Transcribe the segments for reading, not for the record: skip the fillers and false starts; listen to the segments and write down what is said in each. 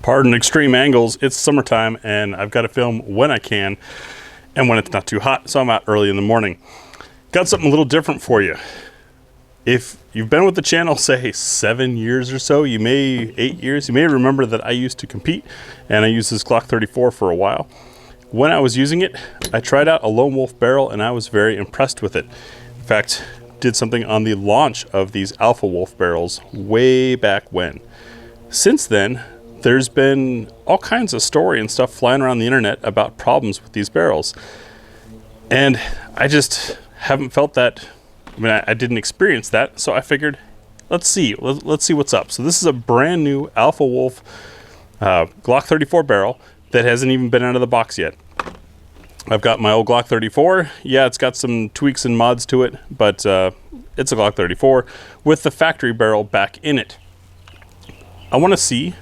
Pardon extreme angles, it's summertime and I've got to film when I can and when it's not too hot, so I'm out early in the morning. Got something a little different for you. If you've been with the channel, say 7 years or so, 8 years, you may remember that I used to compete and I used this Glock 34 for a while. When I was using it, I tried out a Lone Wolf barrel and I was very impressed with it. In fact, did something on the launch of these Alpha Wolf barrels way back when. Since then, there's been all kinds of story and stuff flying around the internet about problems with these barrels. And I just haven't felt that. I mean, I didn't experience that, so I figured, let's see what's up. So this is a brand new Alpha Wolf Glock 34 barrel that hasn't even been out of the box yet. I've got my old Glock 34. Yeah, it's got some tweaks and mods to it, but it's a Glock 34 with the factory barrel back in it. I want to see,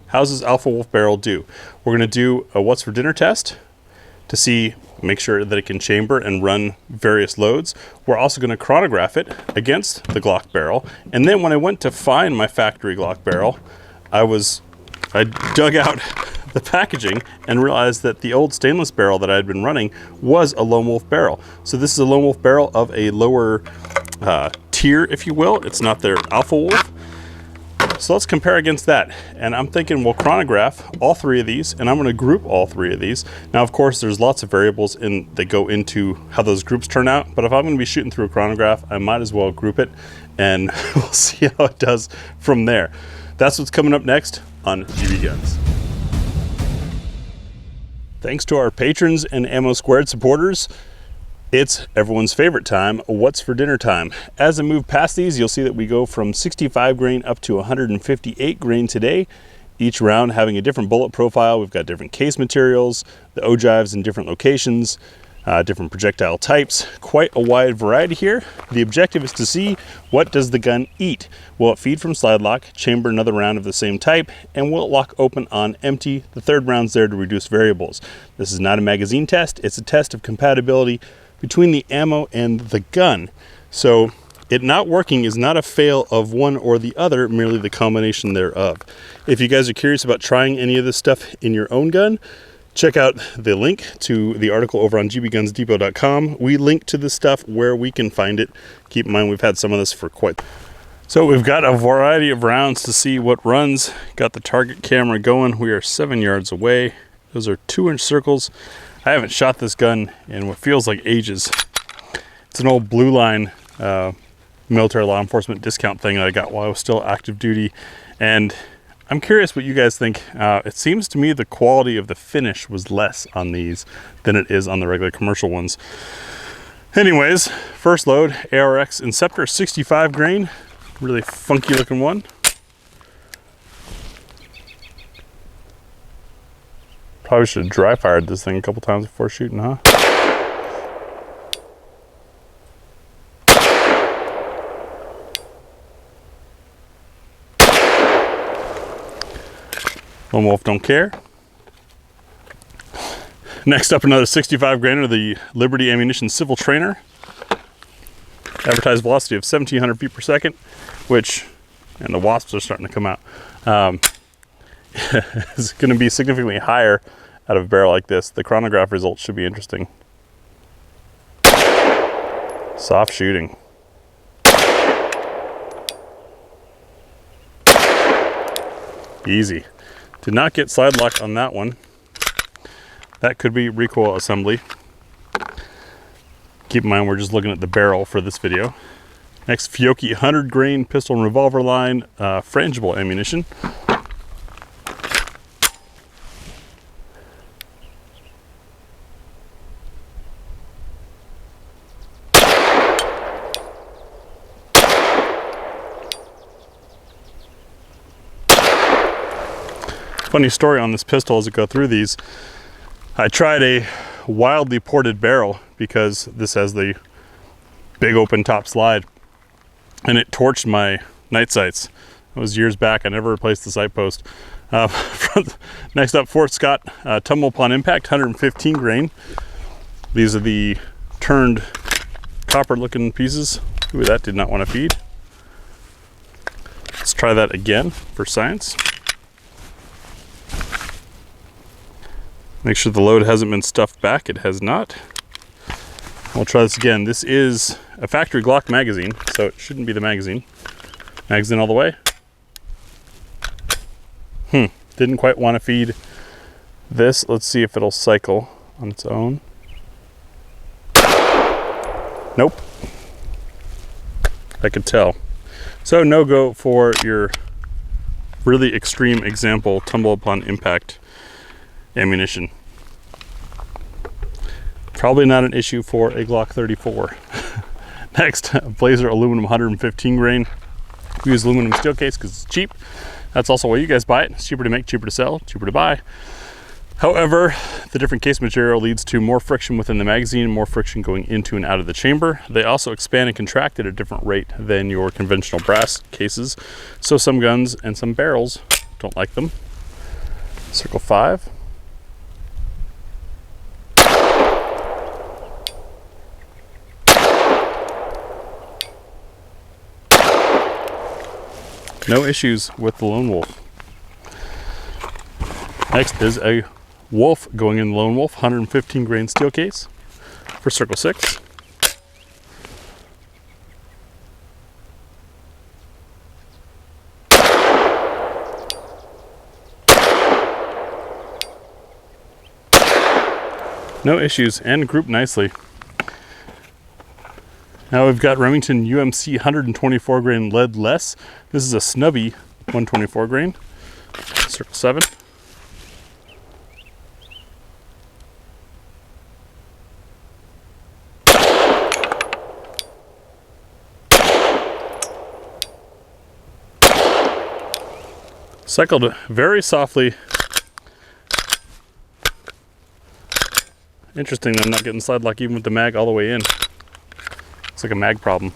how's this Alpha Wolf barrel do? We're going to do a what's for dinner test to make sure that it can chamber and run various loads. We're also going to chronograph it against the Glock barrel. And then when I went to find my factory Glock barrel, I dug out the packaging and realized that the old stainless barrel that I had been running was a Lone Wolf barrel. So this is a Lone Wolf barrel of a lower tier, if you will. It's not their Alpha Wolf. So let's compare against that. And I'm thinking we'll chronograph all three of these, and I'm going to group all three of these. Now, of course, there's lots of variables that go into how those groups turn out, but if I'm going to be shooting through a chronograph, I might as well group it, and we'll see how it does from there. That's what's coming up next on GBGuns. Thanks to our patrons and Ammo Squared supporters, it's everyone's favorite time, what's for dinner time. As I move past these, you'll see that we go from 65 grain up to 158 grain today. Each round having a different bullet profile. We've got different case materials, the ogives in different locations, different projectile types, quite a wide variety here. The objective is to see, what does the gun eat? Will it feed from slide lock, chamber another round of the same type, and will it lock open on empty? The third round's there to reduce variables. This is not a magazine test, it's a test of compatibility between the ammo and the gun. So it not working is not a fail of one or the other, merely the combination thereof. If you guys are curious about trying any of this stuff in your own gun, check out the link to the article over on gbgunsdepot.com. We link to this stuff where we can find it. Keep in mind, we've had some of this for So we've got a variety of rounds to see what runs. Got the target camera going. We are 7 yards away. Those are 2-inch circles. I haven't shot this gun in what feels like ages. It's an old Blue Line military law enforcement discount thing that I got while I was still active duty. And I'm curious what you guys think. It seems to me the quality of the finish was less on these than it is on the regular commercial ones. Anyways, first load, ARX Inceptor 65 grain. Really funky looking one. Probably should have dry fired this thing a couple times before shooting, huh? Lone Wolf don't care. Next up, another 65 grain of the Liberty Ammunition Civil Trainer. Advertised velocity of 1,700 feet per second, and the wasps are starting to come out. Is going to be significantly higher out of a barrel like this. The chronograph results should be interesting. Soft shooting. Easy. Did not get slide lock on that one. That could be recoil assembly. Keep in mind, we're just looking at the barrel for this video. Next, Fiocchi 100 grain pistol and revolver line frangible ammunition. Funny story on this pistol as I go through these. I tried a wildly ported barrel because this has the big open top slide, and it torched my night sights. That was years back. I never replaced the sight post. Next up, Fort Scott tumble upon impact 115 grain. These are the turned copper looking pieces. Ooh, that did not want to feed. Let's try that again for science. Make sure the load hasn't been stuffed back. It has not. We'll try this again. This is a factory Glock magazine, so it shouldn't be the magazine. Magazine all the way. Didn't quite want to feed this. Let's see if it'll cycle on its own. Nope. I could tell. So no go for your really extreme example, tumble upon impact ammunition. Probably not an issue for a Glock 34. Next, Blazer aluminum 115 grain. We use aluminum steel case because it's cheap. That's also why you guys buy it. It's cheaper to make, cheaper to sell, cheaper to buy. However, the different case material leads to more friction within the magazine, more friction going into and out of the chamber. They also expand and contract at a different rate than your conventional brass cases. So some guns and some barrels don't like them. Circle 5. No issues with the Lone Wolf. Next is a Wolf going in the Lone Wolf 115 grain steel case for circle 6. No issues and grouped nicely. Now we've got Remington UMC 124 grain lead less. This is a snubby 124 grain. Circle 7. Cycled very softly. Interesting that I'm not getting slide lock even with the mag all the way in. It's like a mag problem.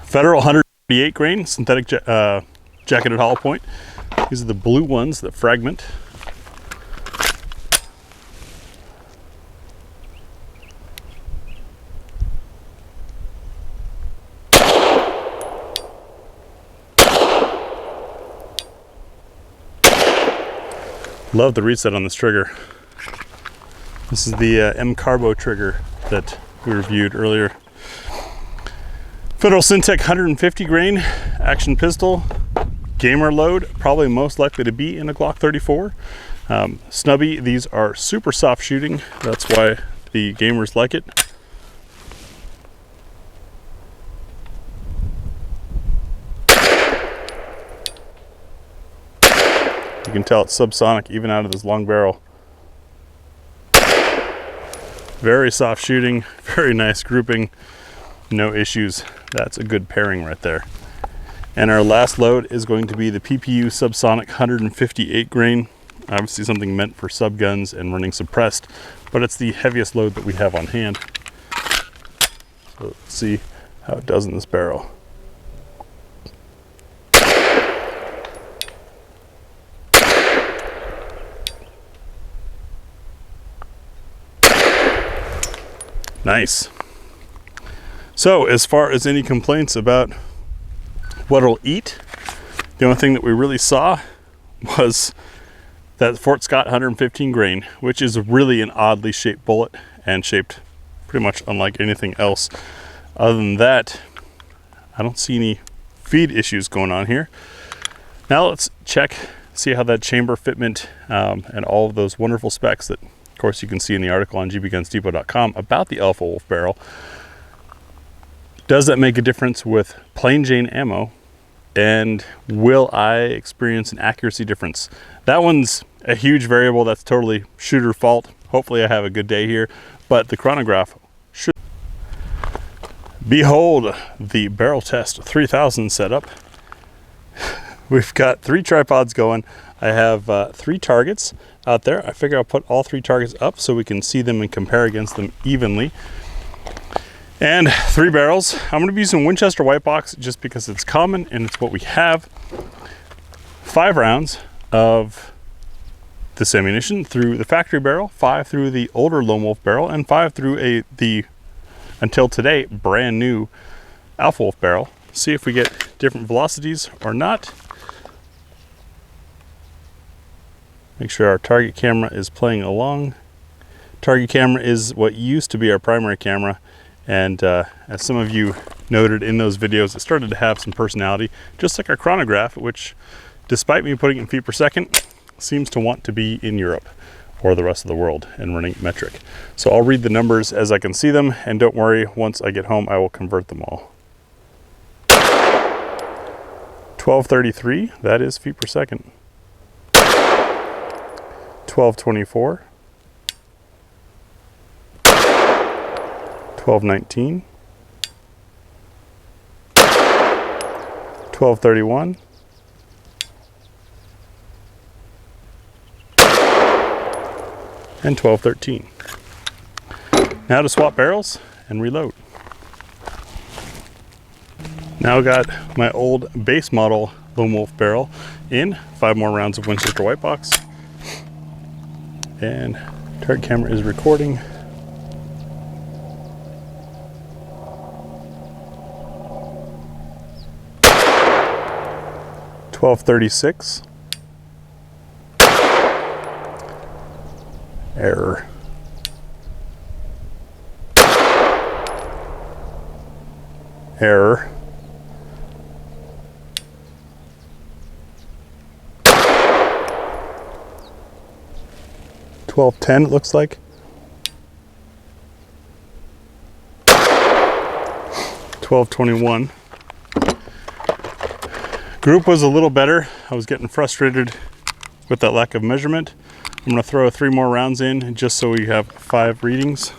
Federal 138 grain synthetic jacketed hollow point. These are the blue ones that fragment. Love the reset on this trigger. This is the M Carbo trigger that we reviewed earlier. Federal Syntec 150 grain action pistol. Gamer load, probably most likely to be in a Glock 34. Snubby, these are super soft shooting. That's why the gamers like it. You can tell it's subsonic even out of this long barrel. Very soft shooting, very nice grouping, no issues. That's a good pairing right there. And our last load is going to be the PPU Subsonic 158 grain. Obviously something meant for sub guns and running suppressed, but it's the heaviest load that we have on hand. So let's see how it does in this barrel. Nice. So as far as any complaints about what it'll eat, the only thing that we really saw was that Fort Scott 115 grain, which is really an oddly shaped bullet and shaped pretty much unlike anything else. Other than that, I don't see any feed issues going on here. Now let's check, see how that chamber fitment and all of those wonderful specs that of course you can see in the article on gbgunsdepot.com about the Alpha Wolf barrel. Does that make a difference with plain Jane ammo? And will I experience an accuracy difference? That one's a huge variable. That's totally shooter fault. Hopefully I have a good day here, but the chronograph should. Behold the Barrel Test 3000 setup. We've got 3 tripods going. I have 3 targets out there. I figure I'll put all 3 targets up so we can see them and compare against them evenly. And 3 barrels. I'm going to be using Winchester White Box just because it's common and it's what we have. 5 rounds of this ammunition through the factory barrel, 5 through the older Lone Wolf barrel, and 5 through the until today brand new Alpha Wolf barrel. See if we get different velocities or not. Make sure our target camera is playing along. Target camera is what used to be our primary camera, and as some of you noted in those videos, it started to have some personality, just like our chronograph, which, despite me putting it in feet per second, seems to want to be in Europe or the rest of the world and running metric. So I'll read the numbers as I can see them, and don't worry, once I get home I will convert them all. 1233, that is feet per second. 1224, 1219, 1231, and 1213. Now to swap barrels and reload. Now I got my old base model Lone Wolf barrel in, 5 more rounds of Winchester White Box, and target camera is recording. $12.36. Error. Error. $12.10 it looks like. $12.21. Group was a little better. I was getting frustrated with that lack of measurement. I'm going to throw 3 more rounds in just so we have 5 readings.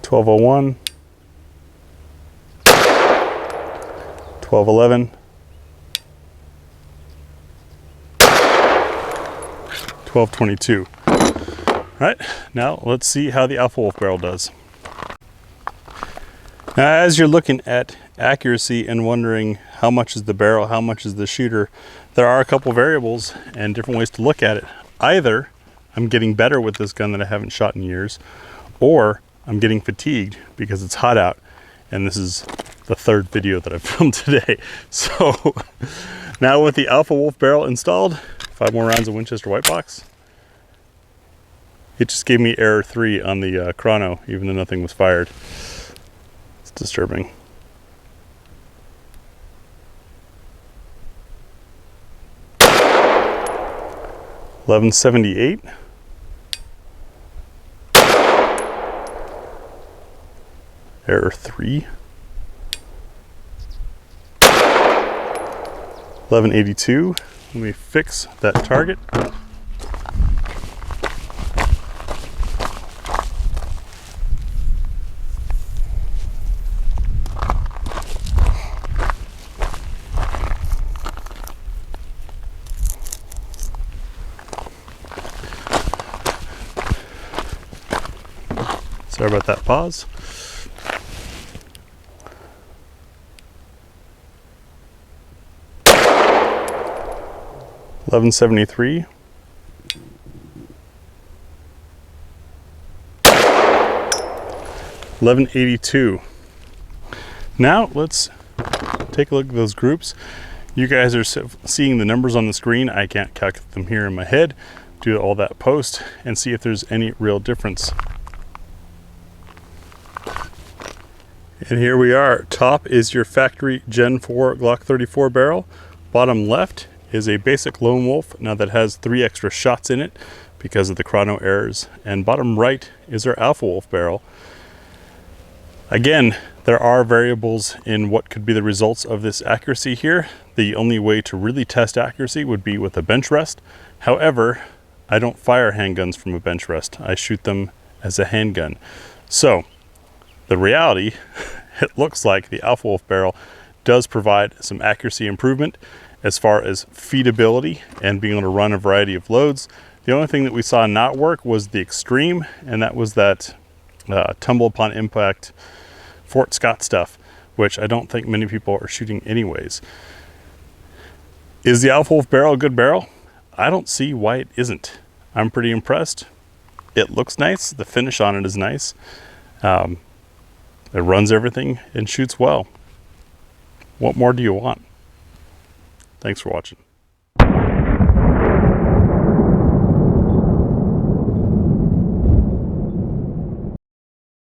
$12.01, $12.11, $12.22. All right, now let's see how the Alpha Wolf barrel does. Now, as you're looking at accuracy and wondering how much is the barrel, how much is the shooter, there are a couple variables and different ways to look at it. Either I'm getting better with this gun that I haven't shot in years, or I'm getting fatigued because it's hot out, and this is the 3rd video that I've filmed today. So now with the Alpha Wolf barrel installed, 5 more rounds of Winchester White Box. It just gave me error 3 on the chrono, even though nothing was fired. It's disturbing. $11.78. Error 3. $11.82. Let me fix that target. Sorry about that pause. $11.73. $11.82. Now let's take a look at those groups. You guys are seeing the numbers on the screen. I can't calculate them here in my head. Do all that post and see if there's any real difference. And here we are. Top is your factory Gen 4 Glock 34 barrel. Bottom left is a basic Lone Wolf, now that has 3 extra shots in it because of the chrono errors. And bottom right is our Alpha Wolf barrel. Again, there are variables in what could be the results of this accuracy here. The only way to really test accuracy would be with a bench rest. However, I don't fire handguns from a bench rest. I shoot them as a handgun. So the reality, it looks like the Alpha Wolf barrel does provide some accuracy improvement as far as feedability and being able to run a variety of loads. The only thing that we saw not work was the extreme, and that was that tumble upon impact Fort Scott stuff, which I don't think many people are shooting anyways. Is the Alpha Wolf barrel a good barrel? I don't see why it isn't. I'm pretty impressed. It looks nice. The finish on it is nice. It runs everything and shoots well. What more do you want? Thanks for watching.